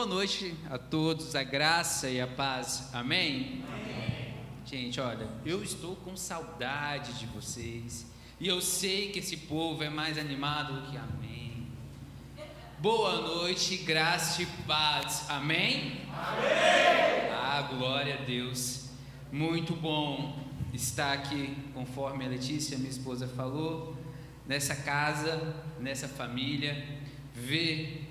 Boa noite a todos, a graça e a paz, amém? Amém. Gente, olha, eu estou com saudade de vocês, e eu sei que esse povo é mais animado do que amém. Boa noite, graça e paz, amém? Amém. Ah, glória a Deus, muito bom estar aqui, conforme a Letícia, minha esposa, falou, nessa casa, nessa família, ver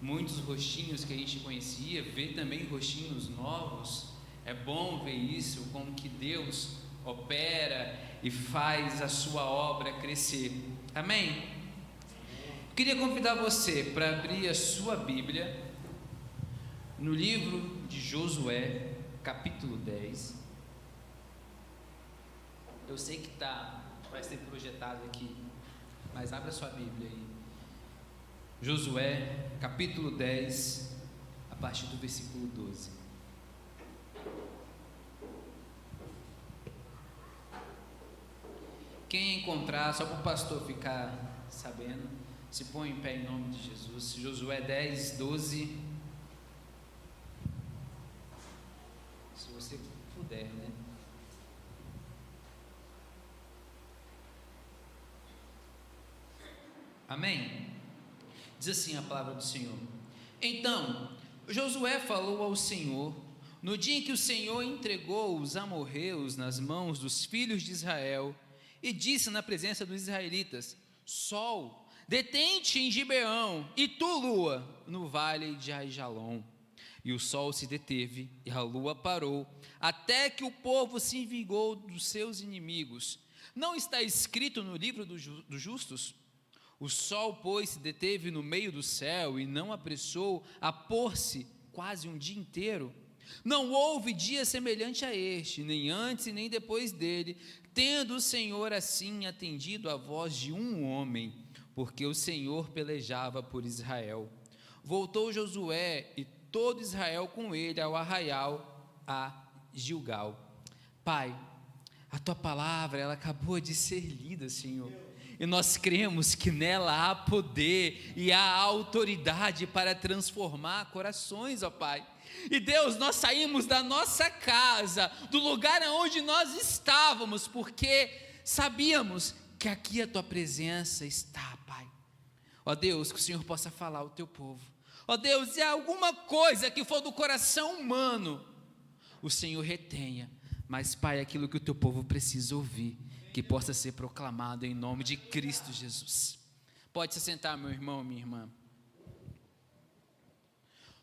muitos rostinhos que a gente conhecia, ver também rostinhos novos. É bom ver isso, como que Deus opera e faz a sua obra crescer, amém? Eu queria convidar você para abrir a sua Bíblia no livro de Josué, capítulo 10. Eu sei que vai ser projetado aqui, mas abra a sua Bíblia aí. Josué, capítulo 10, a partir do versículo 12. Quem encontrar, só para o pastor ficar sabendo, se põe em pé em nome de Jesus. Josué 10, 12. Se você puder, né? Amém? Diz assim a palavra do Senhor. Então, Josué falou ao Senhor, no dia em que o Senhor entregou os amorreus nas mãos dos filhos de Israel, e disse na presença dos israelitas: Sol, detente em Gibeão, e tu, lua, no vale de Aijalon. E o sol se deteve, e a lua parou, até que o povo se vingou dos seus inimigos. Não está escrito no livro dos justos? O sol, pois, se deteve no meio do céu e não apressou a pôr-se quase um dia inteiro. Não houve dia semelhante a este, nem antes e nem depois dele, tendo o Senhor assim atendido a voz de um homem, porque o Senhor pelejava por Israel. Voltou Josué e todo Israel com ele ao arraial a Gilgal. Pai, a tua palavra, ela acabou de ser lida, Senhor. E nós cremos que nela há poder e há autoridade para transformar corações, ó Pai. E Deus, nós saímos da nossa casa, do lugar onde nós estávamos, porque sabíamos que aqui a Tua presença está, Pai. Ó Deus, que o Senhor possa falar ao Teu povo. Ó Deus, se há alguma coisa que for do coração humano, o Senhor retenha. Mas, Pai, aquilo que o Teu povo precisa ouvir, que possa ser proclamado em nome de Cristo Jesus. Pode se sentar, meu irmão, minha irmã.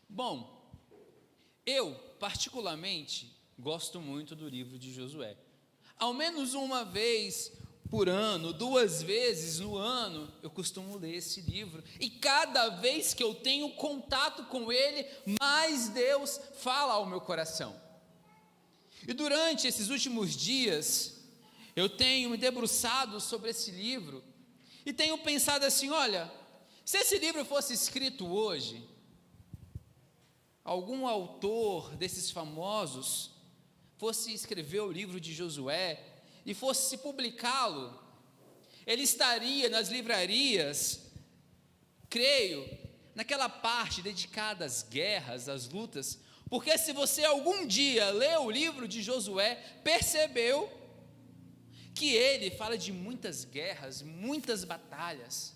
Bom, eu particularmente gosto muito do livro de Josué. Ao menos uma vez por ano, 2 vezes no ano, eu costumo ler esse livro. E cada vez que eu tenho contato com ele, mais Deus fala ao meu coração. E durante esses últimos dias, eu tenho me debruçado sobre esse livro e tenho pensado assim, olha, se esse livro fosse escrito hoje, algum autor desses famosos fosse escrever o livro de Josué e fosse publicá-lo, ele estaria nas livrarias, creio, naquela parte dedicada às guerras, às lutas, porque se você algum dia leu o livro de Josué, percebeu que ele fala de muitas guerras, muitas batalhas,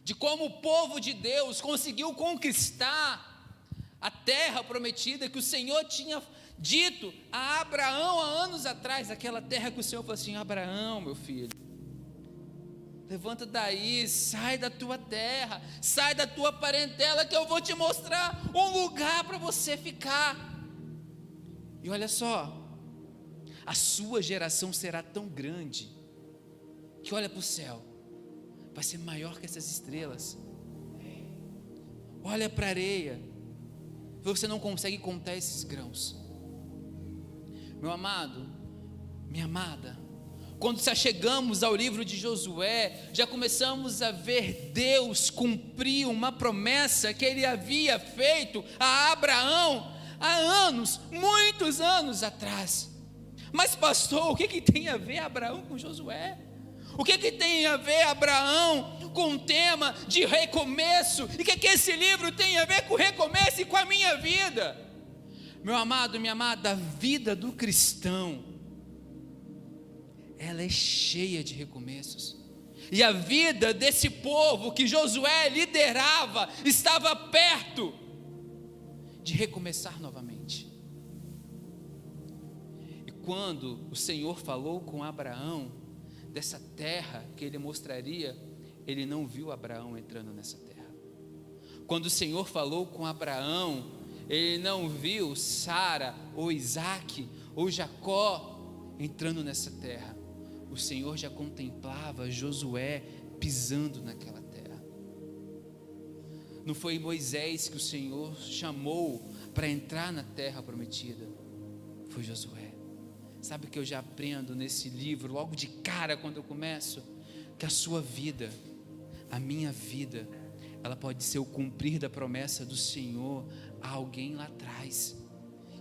de como o povo de Deus conseguiu conquistar a terra prometida que o Senhor tinha dito a Abraão há anos atrás, aquela terra que o Senhor falou assim: Abraão, meu filho, levanta daí, sai da tua terra, sai da tua parentela, que eu vou te mostrar um lugar para você ficar. E olha só, a sua geração será tão grande, que olha para o céu, vai ser maior que essas estrelas. Olha para a areia, você não consegue contar esses grãos. Meu amado, minha amada, quando se chegamos ao livro de Josué, já começamos a ver Deus cumprir uma promessa que Ele havia feito a Abraão há anos, muitos anos atrás. Mas pastor, o que tem a ver Abraão com Josué? O que tem a ver Abraão com o tema de recomeço? E o que esse livro tem a ver com recomeço e com a minha vida? Meu amado, minha amada, a vida do cristão, ela é cheia de recomeços. E a vida desse povo que Josué liderava estava perto de recomeçar novamente. E quando o Senhor falou com Abraão dessa terra que ele mostraria, ele não viu Abraão entrando nessa terra. Quando o Senhor falou com Abraão, ele não viu Sara ou Isaac ou Jacó entrando nessa terra. O Senhor já contemplava Josué pisando naquela terra. Não foi Moisés que o Senhor chamou para entrar na terra prometida, foi Josué. Sabe o que eu já aprendo nesse livro, logo de cara quando eu começo? Que a sua vida, a minha vida, ela pode ser o cumprir da promessa do Senhor a alguém lá atrás.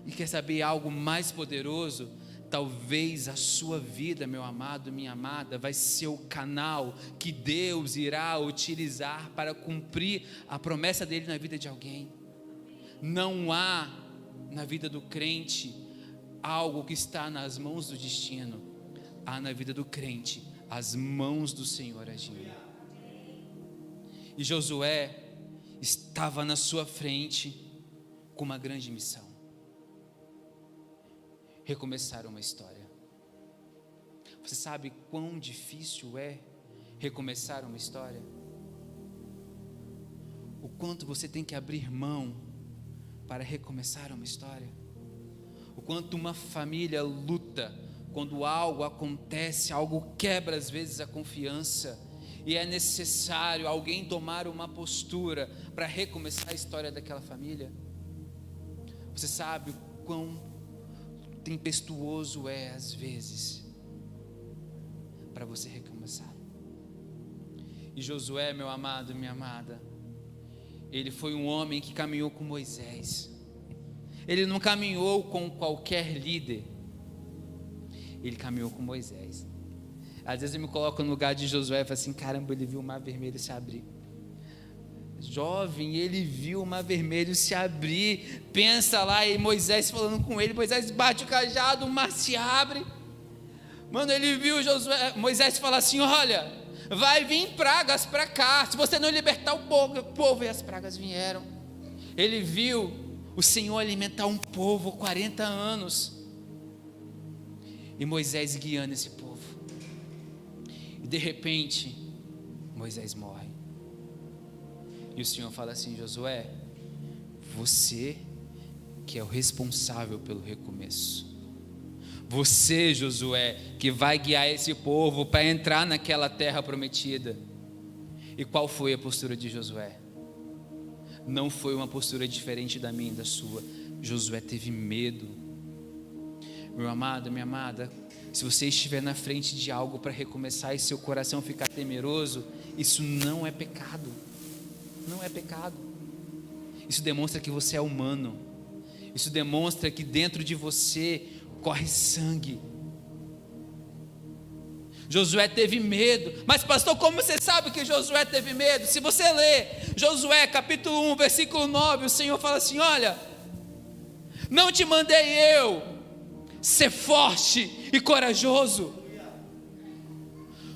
E quer saber algo mais poderoso? Talvez a sua vida, meu amado, minha amada, vai ser o canal que Deus irá utilizar para cumprir a promessa dele na vida de alguém. Não há na vida do crente algo que está nas mãos do destino. Há na vida do crente as mãos do Senhor agindo. E Josué estava na sua frente com uma grande missão: recomeçar uma história. Você sabe quão difícil é recomeçar uma história? O quanto você tem que abrir mão para recomeçar uma história? O quanto uma família luta quando algo acontece, algo quebra às vezes a confiança, e é necessário alguém tomar uma postura para recomeçar a história daquela família. Você sabe o quão tempestuoso é às vezes para você recomeçar. E Josué, meu amado, minha amada, ele foi um homem que caminhou com Moisés. Ele não caminhou com qualquer líder, ele caminhou com Moisés. Às vezes eu me coloco no lugar de Josué e falo assim: caramba, ele viu o mar vermelho se abrir. Jovem, ele viu o mar vermelho se abrir. Pensa lá, e Moisés falando com ele, Moisés bate o cajado, o mar se abre. Mano, ele viu Moisés falar assim: olha, vai vir pragas para cá, se você não libertar o povo, e as pragas vieram. Ele viu o Senhor alimentar um povo 40 anos, e Moisés guiando esse povo, e de repente Moisés morre. E o Senhor fala assim: Josué, você que é o responsável pelo recomeço. Você, Josué, que vai guiar esse povo para entrar naquela terra prometida. E qual foi a postura de Josué? Não foi uma postura diferente da minha e da sua. Josué teve medo. Meu amado, minha amada, se você estiver na frente de algo para recomeçar e seu coração ficar temeroso, isso não é pecado. Não é pecado. Isso demonstra que você é humano. Isso demonstra que dentro de você corre sangue. Josué teve medo. Mas pastor, como você sabe que Josué teve medo? Se você ler Josué capítulo 1 versículo 9, o Senhor fala assim: olha, não te mandei eu ser forte e corajoso.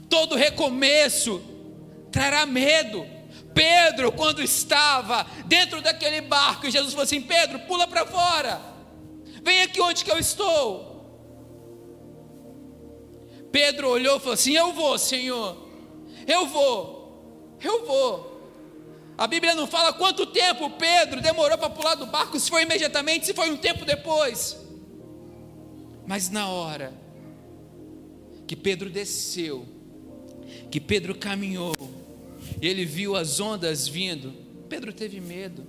Todo recomeço trará medo. Pedro, quando estava dentro daquele barco, e Jesus falou assim: Pedro, pula para fora, vem aqui onde que eu estou. Pedro olhou e falou assim: eu vou, Senhor, eu vou. A Bíblia não fala quanto tempo Pedro demorou para pular do barco, se foi imediatamente, se foi um tempo depois. Mas na hora que Pedro desceu, que Pedro caminhou, ele viu as ondas vindo, Pedro teve medo.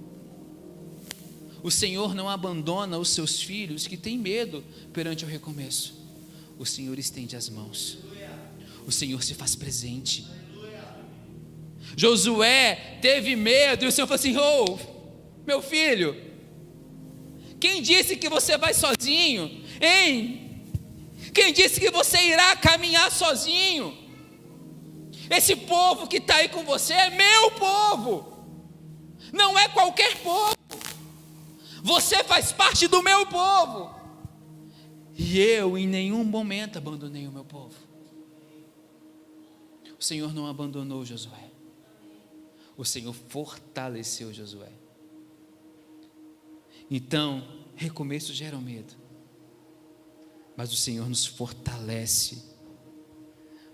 O Senhor não abandona os seus filhos que têm medo perante o recomeço. O Senhor estende as mãos, o Senhor se faz presente. Josué teve medo e o Senhor falou assim: oh, meu filho, quem disse que você vai sozinho? Hein? Quem disse que você irá caminhar sozinho? Esse povo que está aí com você é meu povo, não é qualquer povo. Você faz parte do meu povo. E eu em nenhum momento abandonei o meu povo. O Senhor não abandonou Josué. O Senhor fortaleceu Josué. Então, recomeços geram medo, mas o Senhor nos fortalece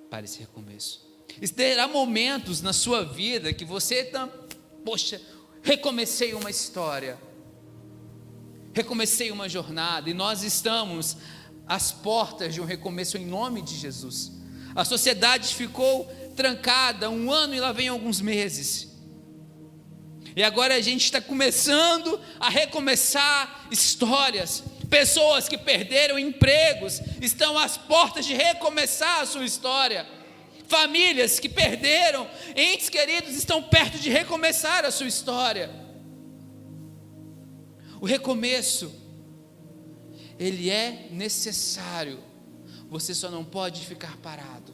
para esse recomeço. E terá momentos na sua vida que você recomecei uma história, recomecei uma jornada, e nós estamos às portas de um recomeço em nome de Jesus. A sociedade ficou trancada 1 ano e lá vem alguns meses, e agora a gente está começando a recomeçar histórias. Pessoas que perderam empregos estão às portas de recomeçar a sua história. Famílias que perderam entes queridos estão perto de recomeçar a sua história. O recomeço, ele é necessário. Você só não pode ficar parado.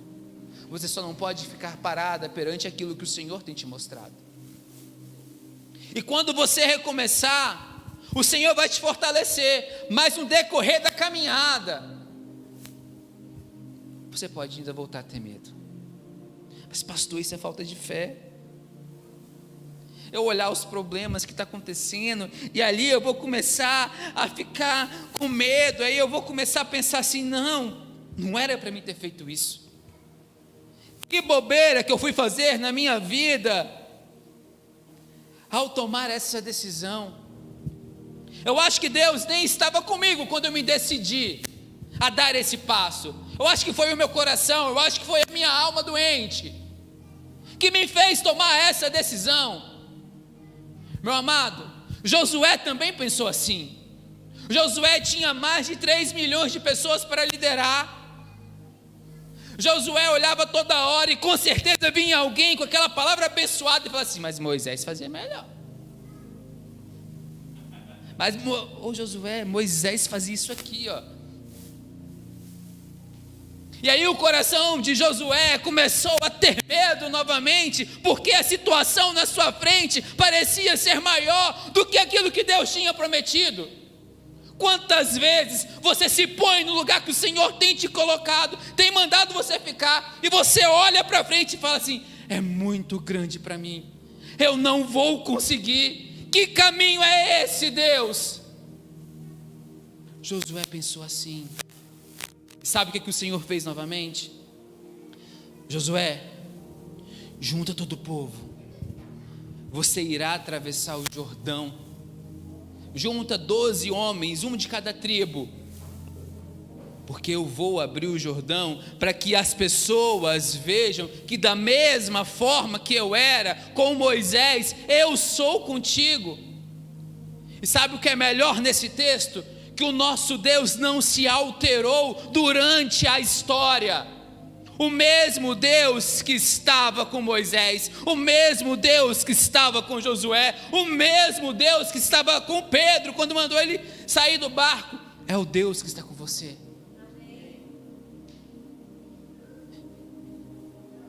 Você só não pode ficar parada perante aquilo que o Senhor tem te mostrado. E quando você recomeçar, o Senhor vai te fortalecer, mas no decorrer da caminhada, você pode ainda voltar a ter medo. Mas pastor, isso é falta de fé. Eu olhar os problemas que estão acontecendo, e ali eu vou começar a ficar com medo, aí eu vou começar a pensar assim, não era para mim ter feito isso. Que bobeira que eu fui fazer na minha vida, ao tomar essa decisão. Eu acho que Deus nem estava comigo quando eu me decidi a dar esse passo. Eu acho que foi o meu coração, eu acho que foi a minha alma doente que me fez tomar essa decisão. Meu amado, Josué também pensou assim. Josué tinha mais de 3 milhões de pessoas para liderar. Josué olhava toda hora e com certeza vinha alguém com aquela palavra abençoada e falava assim, mas Moisés fazia melhor. Mas Josué, Moisés fazia isso aqui, ó. E aí o coração de Josué começou a ter medo novamente, porque a situação na sua frente parecia ser maior do que aquilo que Deus tinha prometido. Quantas vezes você se põe no lugar que o Senhor tem te colocado, tem mandado você ficar, e você olha para frente e fala assim, é muito grande para mim, eu não vou conseguir, que caminho é esse, Deus? Josué pensou assim. Sabe o que o Senhor fez novamente? Josué, junta todo o povo, você irá atravessar o Jordão, junta 12 homens, um de cada tribo, porque eu vou abrir o Jordão, para que as pessoas vejam que da mesma forma que eu era com Moisés, eu sou contigo. E sabe o que é melhor nesse texto? Que o nosso Deus não se alterou durante a história. O mesmo Deus que estava com Moisés, o mesmo Deus que estava com Josué, o mesmo Deus que estava com Pedro quando mandou ele sair do barco, é o Deus que está com você.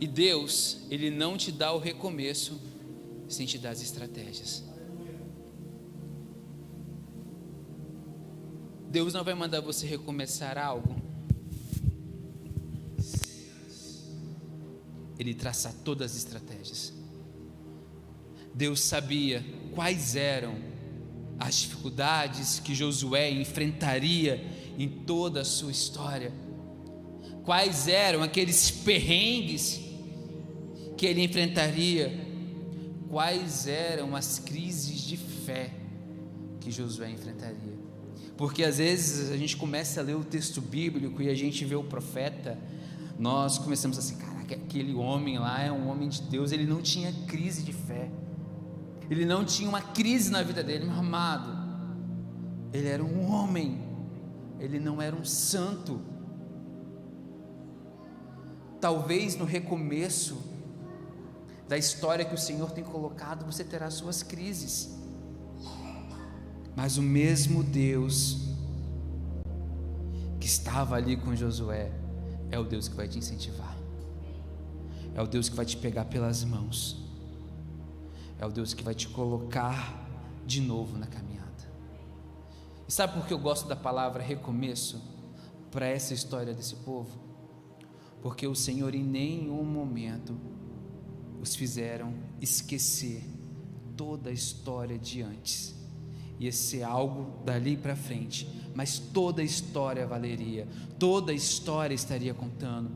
E Deus, Ele não te dá o recomeço sem te dar as estratégias. Deus não vai mandar você recomeçar algo, Ele traça todas as estratégias. Deus sabia quais eram as dificuldades que Josué enfrentaria em toda a sua história, quais eram aqueles perrengues que ele enfrentaria, quais eram as crises de fé que Josué enfrentaria. Porque às vezes a gente começa a ler o texto bíblico e a gente vê o profeta, nós começamos assim, caraca, aquele homem lá é um homem de Deus, ele não tinha crise de fé, ele não tinha uma crise na vida dele, meu amado, ele era um homem, ele não era um santo. Talvez no recomeço da história que o Senhor tem colocado, você terá suas crises, mas o mesmo Deus que estava ali com Josué é o Deus que vai te incentivar, é o Deus que vai te pegar pelas mãos, é o Deus que vai te colocar de novo na caminhada. E sabe por que eu gosto da palavra recomeço para essa história desse povo? Porque o Senhor em nenhum momento os fizeram esquecer toda a história de antes. Ia ser algo dali para frente, mas toda a história valeria, toda a história estaria contando,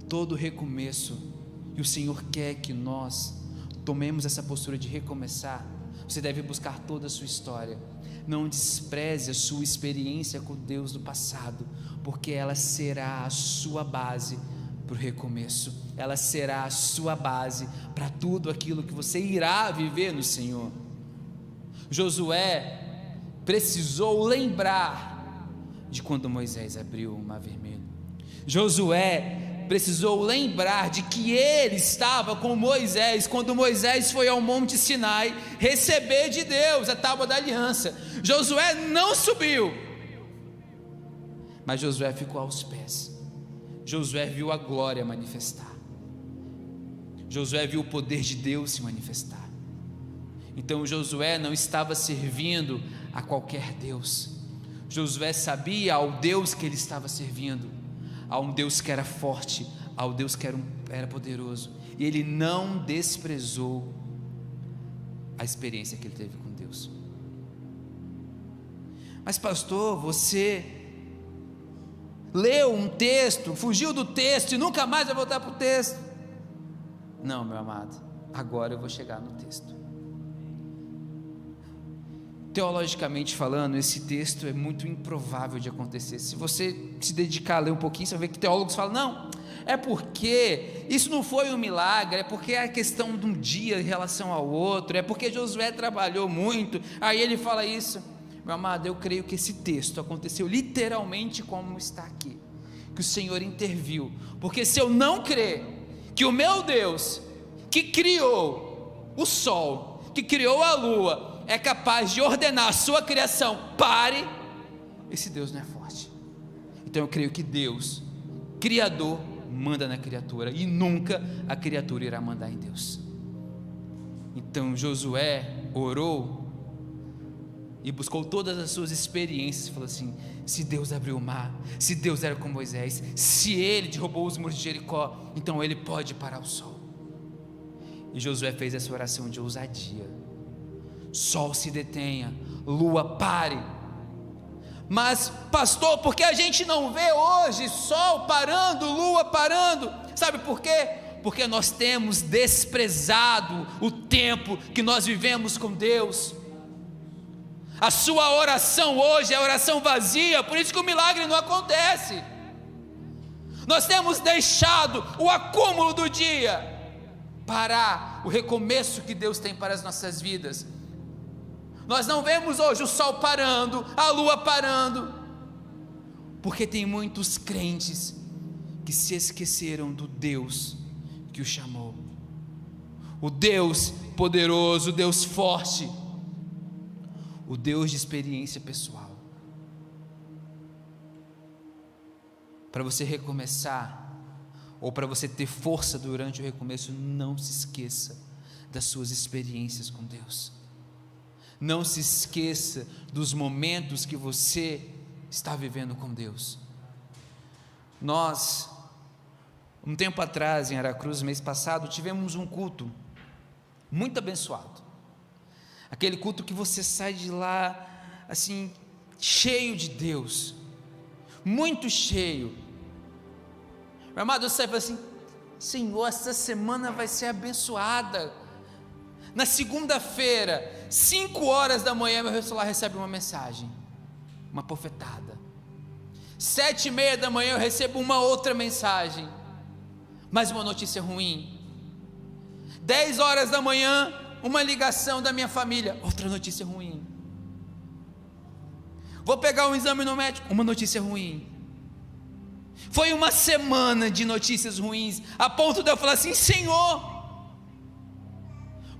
todo recomeço. E o Senhor quer que nós tomemos essa postura de recomeçar. Você deve buscar toda a sua história. Não despreze a sua experiência com Deus do passado, porque ela será a sua base para o recomeço, ela será a sua base para tudo aquilo que você irá viver no Senhor. Josué precisou lembrar de quando Moisés abriu o Mar Vermelho. Josué precisou lembrar de que ele estava com Moisés quando Moisés foi ao Monte Sinai receber de Deus a tábua da aliança. Josué não subiu, mas Josué ficou aos pés. Josué viu a glória manifestar, Josué viu o poder de Deus se manifestar. Então Josué não estava servindo a qualquer Deus. Josué sabia ao Deus que ele estava servindo, a um Deus que era forte, ao Deus que era poderoso, e ele não desprezou a experiência que ele teve com Deus. Mas pastor, você leu um texto, fugiu do texto e nunca mais vai voltar para o texto. Não, meu amado, agora eu vou chegar no texto. Teologicamente falando, esse texto é muito improvável de acontecer. Se você se dedicar a ler um pouquinho, você vai ver que teólogos falam, não, é porque isso não foi um milagre, é porque é a questão de um dia em relação ao outro, é porque Josué trabalhou muito, aí ele fala isso. Meu amado, eu creio que esse texto aconteceu literalmente como está aqui, que o Senhor interviu, porque se eu não crer que o meu Deus, que criou o sol, que criou a lua, é capaz de ordenar a sua criação, pare, esse Deus não é forte. Então eu creio que Deus, Criador, manda na criatura, e nunca a criatura irá mandar em Deus. Então Josué orou e buscou todas as suas experiências, falou assim, se Deus abriu o mar, se Deus era com Moisés, se ele derrubou os muros de Jericó, então ele pode parar o sol. E Josué fez essa oração de ousadia, sol se detenha, lua pare. Mas pastor, por que a gente não vê hoje sol parando, lua parando? Sabe por quê? Porque nós temos desprezado o tempo que nós vivemos com Deus. A sua oração hoje é oração vazia, por isso que o milagre não acontece. Nós temos deixado o acúmulo do dia para o recomeço que Deus tem para as nossas vidas. Nós não vemos hoje o sol parando, a lua parando, porque tem muitos crentes que se esqueceram do Deus que o chamou, o Deus poderoso, o Deus forte, o Deus de experiência pessoal. Para você recomeçar, ou para você ter força durante o recomeço, não se esqueça das suas experiências com Deus. Não se esqueça dos momentos que você está vivendo com Deus. Nós, um tempo atrás em Aracruz, mês passado, tivemos um culto muito abençoado. Aquele culto que você sai de lá assim, cheio de Deus, muito cheio. Meu amado, você fala assim, Senhor, essa semana vai ser abençoada. Na segunda-feira, 5 horas da manhã, meu celular recebe uma mensagem, uma profetada. 7:30 da manhã eu recebo uma outra mensagem, mais uma notícia ruim. 10 horas da manhã, uma ligação da minha família, outra notícia ruim. Vou pegar um exame no médico, uma notícia ruim. Foi uma semana de notícias ruins, a ponto de eu falar assim, Senhor,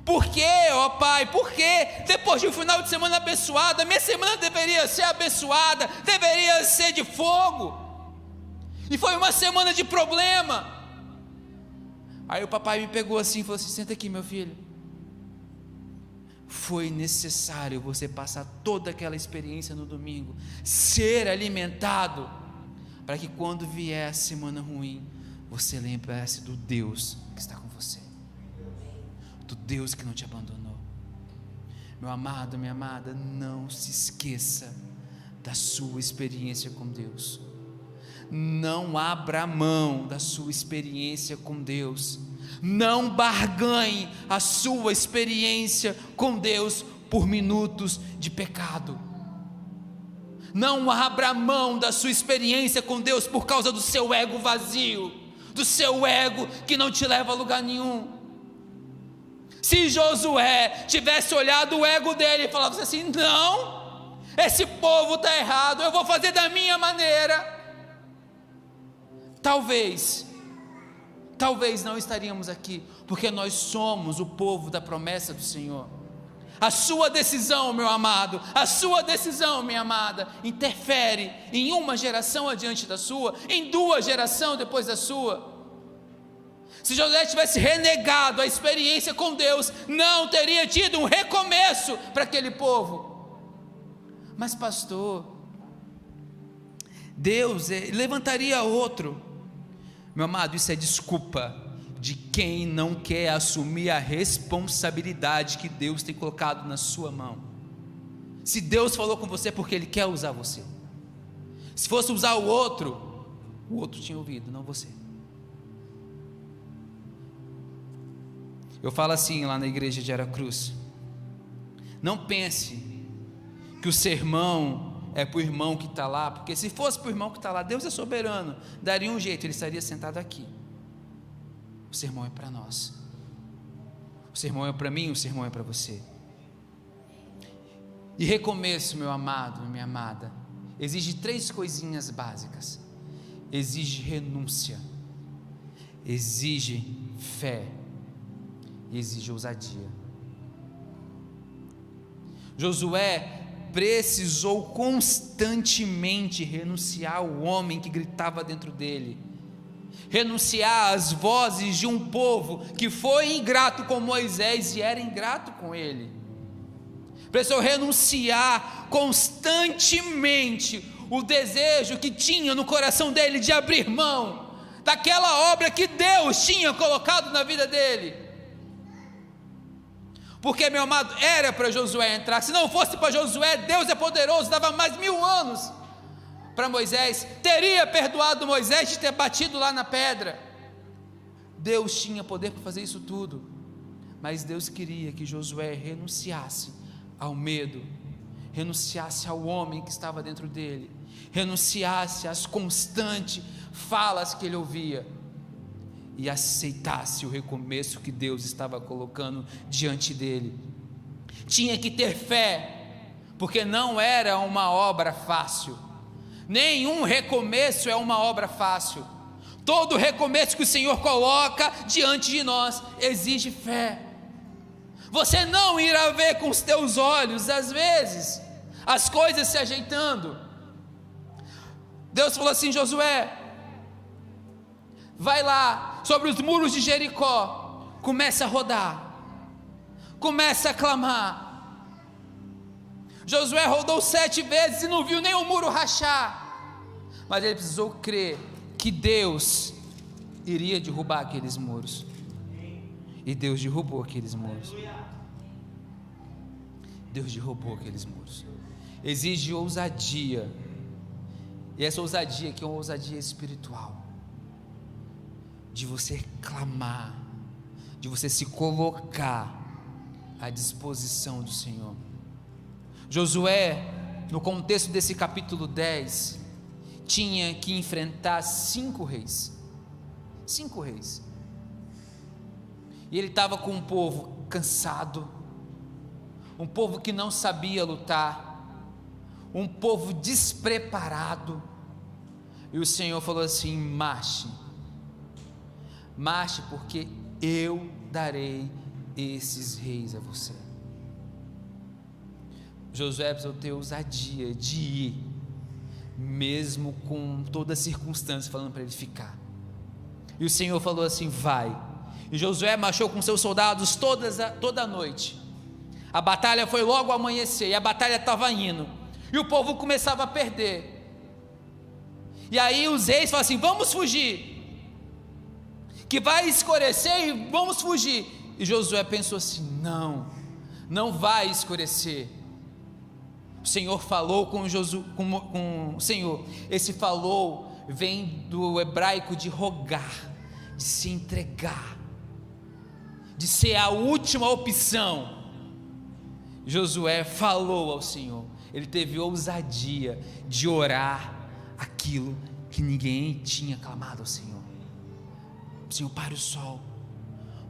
por quê, ó Pai, por quê? Depois de um final de semana abençoado, a minha semana deveria ser abençoada, deveria ser de fogo, e foi uma semana de problema. Aí o papai me pegou assim e falou assim: senta aqui, meu filho. Foi necessário você passar toda aquela experiência no domingo, ser alimentado, para que quando vier a semana ruim, você lembrasse do Deus que está com você, do Deus que não te abandonou. Meu amado, minha amada, não se esqueça da sua experiência com Deus. Não abra mão da sua experiência com Deus. Não barganhe a sua experiência com Deus por minutos de pecado. Não abra mão da sua experiência com Deus por causa do seu ego vazio, do seu ego que não te leva a lugar nenhum. Se Josué tivesse olhado o ego dele e falado assim: não, esse povo está errado, eu vou fazer da minha maneira, talvez não estaríamos aqui, porque nós somos o povo da promessa do Senhor. A sua decisão, meu amado, a sua decisão, minha amada, interfere em uma geração adiante da sua, em duas gerações depois da sua. Se Josué tivesse renegado a experiência com Deus, não teria tido um recomeço para aquele povo. Mas pastor, Deus levantaria outro. Meu amado, isso é desculpa de quem não quer assumir a responsabilidade que Deus tem colocado na sua mão. Se Deus falou com você é porque Ele quer usar você. Se fosse usar o outro tinha ouvido, não você. Eu falo assim lá na igreja de Aracruz: não pense que o sermão é para o irmão que está lá, porque se fosse para o irmão que está lá, Deus é soberano, daria um jeito, ele estaria sentado aqui. O sermão é para nós, o sermão é para mim, o sermão é para você. E recomeço, meu amado, minha amada, exige 3 coisinhas básicas: exige renúncia, exige fé e exige ousadia. Josué precisou constantemente renunciar ao homem que gritava dentro dele, renunciar às vozes de um povo que foi ingrato com Moisés e era ingrato com ele. Precisou renunciar constantemente o desejo que tinha no coração dele de abrir mão daquela obra que Deus tinha colocado na vida dele. Porque, meu amado, era para Josué entrar. Se não fosse para Josué, Deus é poderoso, dava mais 1000 anos para Moisés, teria perdoado Moisés de ter batido lá na pedra. Deus tinha poder para fazer isso tudo, mas Deus queria que Josué renunciasse ao medo, renunciasse ao homem que estava dentro dele, renunciasse às constantes falas que ele ouvia e aceitasse o recomeço que Deus estava colocando diante dele. Tinha que ter fé, porque não era uma obra fácil. Nenhum recomeço é uma obra fácil. Todo recomeço que o Senhor coloca diante de nós exige fé. Você não irá ver com os teus olhos, às vezes, as coisas se ajeitando. Deus falou assim: Josué, vai lá sobre os muros de Jericó, começa a rodar, começa a clamar. Josué rodou 7 vezes e não viu nenhum muro rachar, mas ele precisou crer que Deus iria derrubar aqueles muros, e Deus derrubou aqueles muros. Deus derrubou aqueles muros. Exige ousadia, e essa ousadia aqui é uma ousadia espiritual, de você clamar, de você se colocar à disposição do Senhor. Josué, no contexto desse capítulo 10, tinha que enfrentar 5 reis, e ele estava com um povo cansado, um povo que não sabia lutar, um povo despreparado, e o Senhor falou assim: marche, porque eu darei esses reis a você. Josué precisou ter ousadia de ir, mesmo com toda a circunstância falando para ele ficar, e o Senhor falou assim: vai, E Josué marchou com seus soldados toda a noite. A batalha foi logo ao amanhecer, e a batalha estava indo, e o povo começava a perder. E aí os reis falam assim: vamos fugir, que vai escurecer e vamos fugir. E Josué pensou assim: não vai escurecer. O Senhor falou com o Senhor. Esse falou vem do hebraico de rogar, de se entregar, de ser a última opção. Josué falou ao Senhor, ele teve ousadia de orar aquilo que ninguém tinha clamado ao Senhor. Senhor, pare o sol,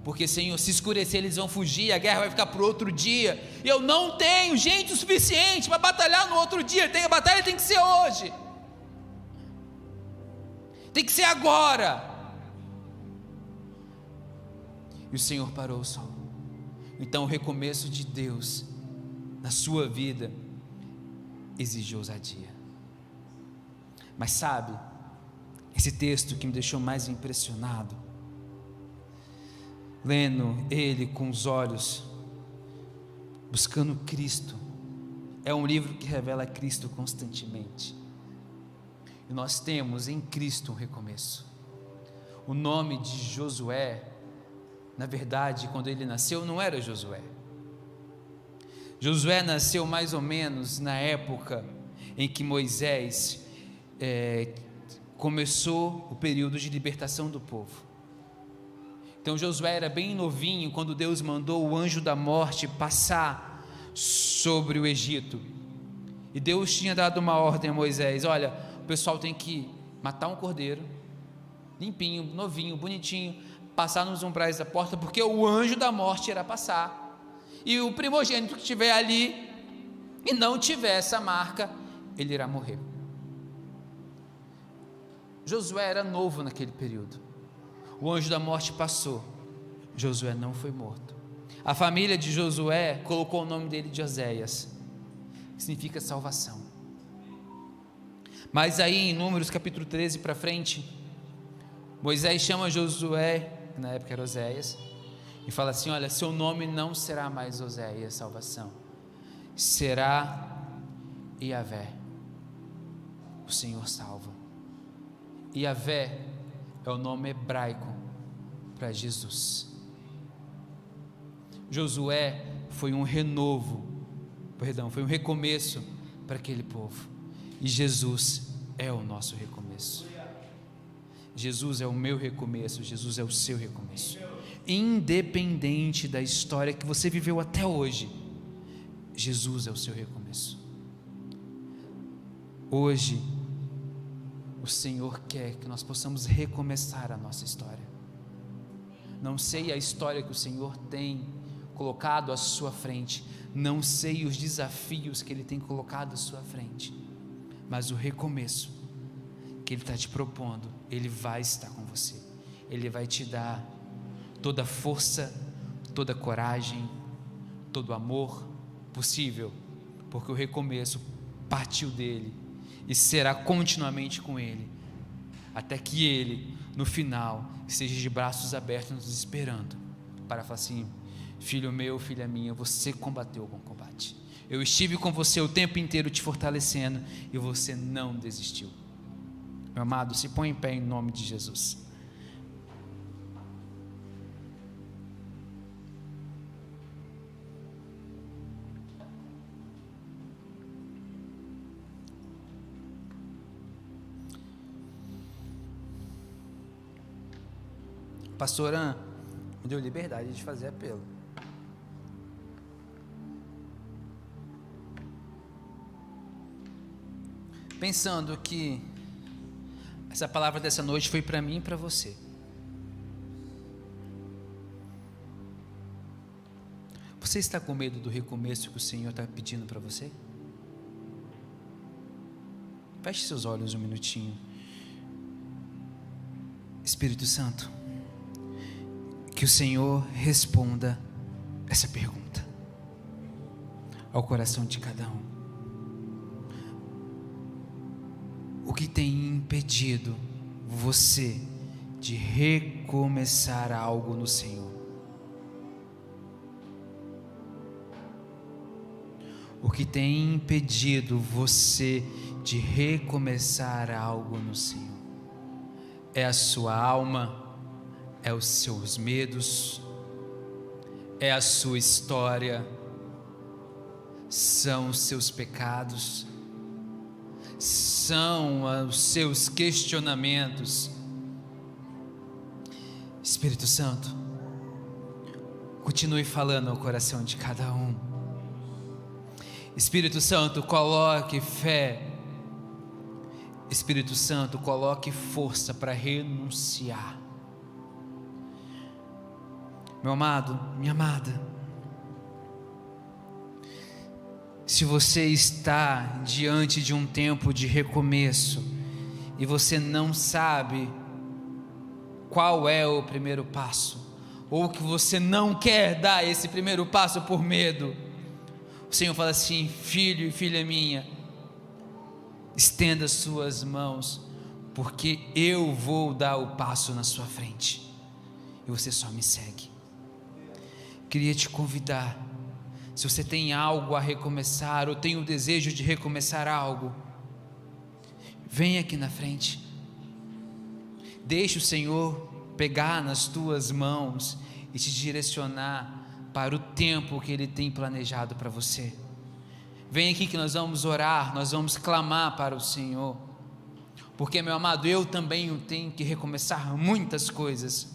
porque Senhor, se escurecer eles vão fugir, a guerra vai ficar para outro dia, e eu não tenho gente o suficiente para batalhar no outro dia. A batalha tem que ser hoje, tem que ser agora. E o Senhor parou o sol. Então o recomeço de Deus na sua vida exige ousadia. Mas sabe, esse texto que me deixou mais impressionado, lendo ele com os olhos, buscando Cristo, é um livro que revela Cristo constantemente. E nós temos em Cristo um recomeço. O nome de Josué, na verdade, quando ele nasceu, não era Josué. Josué nasceu mais ou menos na época em que Moisés começou o período de libertação do povo. Então Josué era bem novinho quando Deus mandou o anjo da morte passar sobre o Egito. E Deus tinha dado uma ordem a Moisés: olha, o pessoal tem que matar um cordeiro, limpinho, novinho, bonitinho, passar nos umbrais da porta, porque o anjo da morte irá passar. E o primogênito que estiver ali e não tiver essa marca, ele irá morrer. Josué era novo naquele período. O anjo da morte passou, Josué não foi morto. A família de Josué colocou o nome dele de Oséias, que significa salvação. Mas aí em Números capítulo 13 para frente, Moisés chama Josué, que na época era Oséias, e fala assim: olha, seu nome não será mais Oséias, salvação, será Iavé, o Senhor salva. Iavé é o nome hebraico para Jesus. Josué foi um recomeço para aquele povo, e Jesus é o nosso recomeço. Jesus é o meu recomeço, Jesus é o seu recomeço. Independente da história que você viveu até hoje, Jesus é o seu recomeço. Hoje, o Senhor quer que nós possamos recomeçar a nossa história. Não sei a história que o Senhor tem colocado à sua frente, não sei os desafios que Ele tem colocado à sua frente, mas o recomeço que Ele está te propondo, Ele vai estar com você. Ele vai te dar toda a força, toda a coragem, todo o amor possível, porque o recomeço partiu dele e será continuamente com ele, até que ele, no final, esteja de braços abertos nos esperando, para falar assim: filho meu, filha minha, você combateu o bom combate, eu estive com você o tempo inteiro te fortalecendo, e você não desistiu. Meu amado, se põe em pé em nome de Jesus. Pastor An me deu liberdade de fazer apelo. Pensando que essa palavra dessa noite foi para mim e para você. Você está com medo do recomeço que o Senhor está pedindo para você? Feche seus olhos um minutinho. Espírito Santo, que o Senhor responda essa pergunta ao coração de cada um. O que tem impedido você de recomeçar algo no Senhor. O que tem impedido você de recomeçar algo no Senhor? É a sua alma, é os seus medos, é a sua história, são os seus pecados, são os seus questionamentos. Espírito Santo, continue falando ao coração de cada um. Espírito Santo, coloque fé. Espírito Santo, coloque força para renunciar. Meu amado, minha amada, se você está diante de um tempo de recomeço e você não sabe qual é o primeiro passo, ou que você não quer dar esse primeiro passo por medo, o Senhor fala assim: filho e filha minha, estenda suas mãos, porque eu vou dar o passo na sua frente, e você só me segue. Queria te convidar, se você tem algo a recomeçar, ou tem o desejo de recomeçar algo, vem aqui na frente, deixa o Senhor pegar nas tuas mãos e te direcionar para o tempo que Ele tem planejado para você. Vem aqui que nós vamos orar, nós vamos clamar para o Senhor, porque, meu amado, eu também tenho que recomeçar muitas coisas,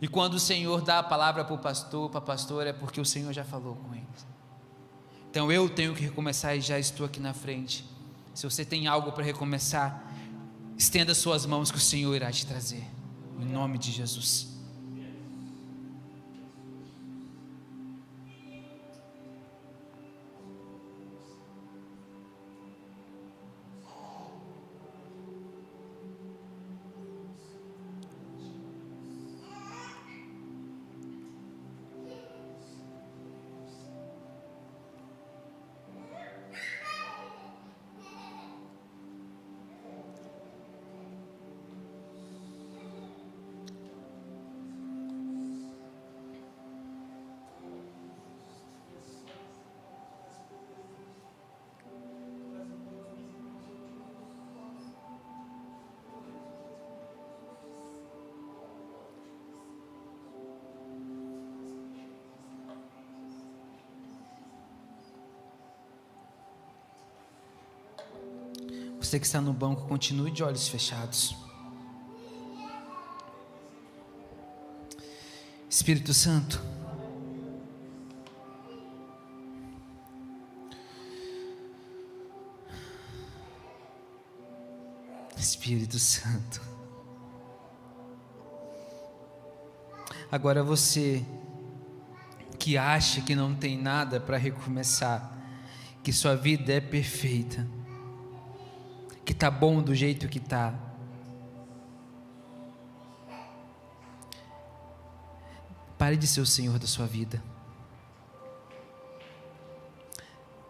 e quando o Senhor dá a palavra para o pastor, para a pastora, é porque o Senhor já falou com eles. Então eu tenho que recomeçar e já estou aqui na frente. Se você tem algo para recomeçar, estenda suas mãos que o Senhor irá te trazer, em nome de Jesus. Você que está no banco, continue de olhos fechados. Espírito Santo, Espírito Santo, agora você que acha que não tem nada para recomeçar, que sua vida é perfeita, que está bom do jeito que está, pare de ser o Senhor da sua vida,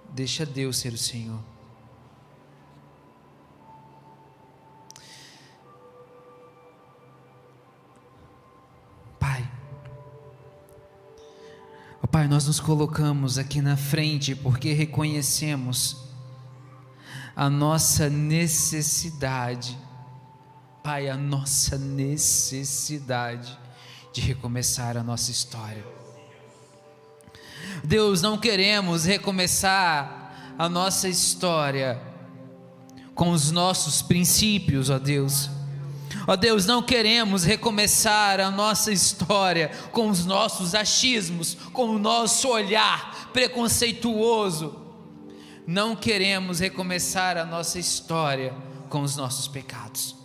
deixa Deus ser o Senhor. Pai, nós nos colocamos aqui na frente porque reconhecemos a nossa necessidade, Pai, a nossa necessidade de recomeçar a nossa história. Deus, não queremos recomeçar a nossa história com os nossos princípios, ó Deus. Ó Deus, não queremos recomeçar a nossa história com os nossos achismos, com o nosso olhar preconceituoso. Não queremos recomeçar a nossa história com os nossos pecados.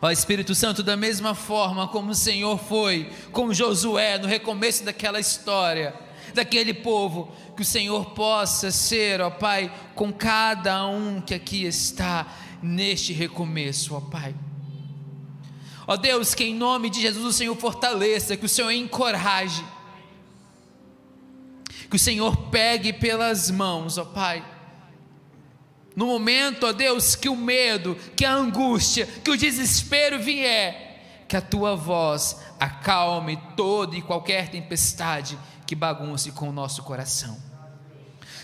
Ó Espírito Santo, da mesma forma como o Senhor foi com Josué no recomeço daquela história, daquele povo, que o Senhor possa ser, ó Pai, com cada um que aqui está neste recomeço, ó Pai. Ó Deus, que em nome de Jesus o Senhor fortaleça, que o Senhor encoraje, que o Senhor pegue pelas mãos, ó Pai, No momento, ó Deus, que o medo, que a angústia, que o desespero vier, que a tua voz acalme toda e qualquer tempestade que bagunce com o nosso coração.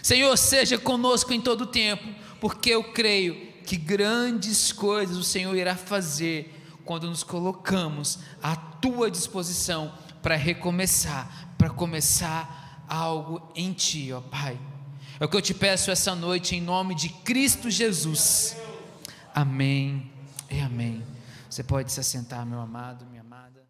Senhor, seja conosco em todo o tempo, porque eu creio que grandes coisas o Senhor irá fazer quando nos colocamos à tua disposição para recomeçar, para começar algo em ti, ó Pai. É o que eu te peço essa noite, em nome de Cristo Jesus. Amém e amém. Você pode se assentar, meu amado, minha amada.